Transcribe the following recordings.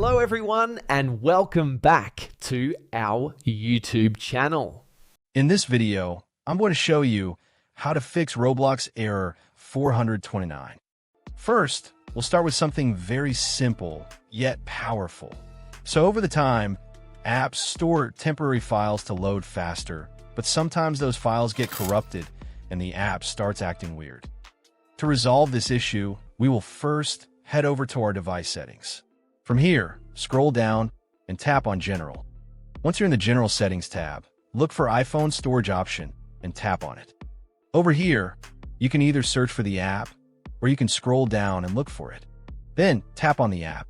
Hello everyone and welcome back to our YouTube channel. In this video, I'm going to show you how to fix Roblox error 429. First, we'll start with something very simple yet powerful. So over the time, apps store temporary files to load faster, but sometimes those files get corrupted and the app starts acting weird. To resolve this issue, we will first head over to our device settings. From here, scroll down and tap on General. Once you're in the General Settings tab, look for iPhone Storage option and tap on it. Over here, you can either search for the app or you can scroll down and look for it. Then tap on the app.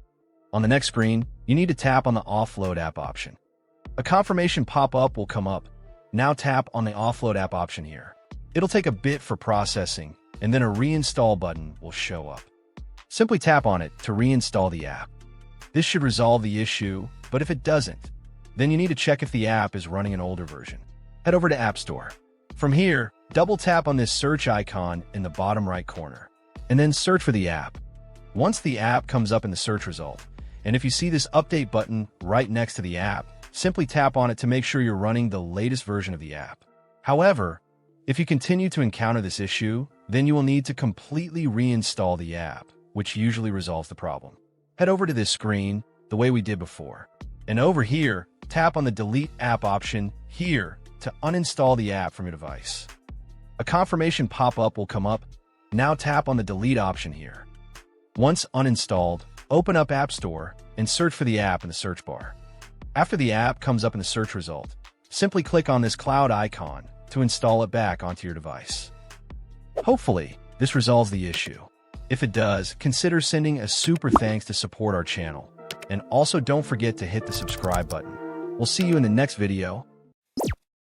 On the next screen, you need to tap on the Offload app option. A confirmation pop-up will come up. Now tap on the Offload app option here. It'll take a bit for processing, and then a reinstall button will show up. Simply tap on it to reinstall the app. This should resolve the issue, but if it doesn't, then you need to check if the app is running an older version. Head over to App Store. From here, double tap on this search icon in the bottom right corner, and then search for the app. Once the app comes up in the search result, and if you see this update button right next to the app, simply tap on it to make sure you're running the latest version of the app. However, if you continue to encounter this issue, then you will need to completely reinstall the app, which usually resolves the problem. Head over to this screen the way we did before. And over here, tap on the Delete App option here to uninstall the app from your device. A confirmation pop-up will come up. Now tap on the Delete option here. Once uninstalled, open up App Store and search for the app in the search bar. After the app comes up in the search result, simply click on this cloud icon to install it back onto your device. Hopefully, this resolves the issue. If it does, consider sending a super thanks to support our channel. And also don't forget to hit the subscribe button. We'll see you in the next video.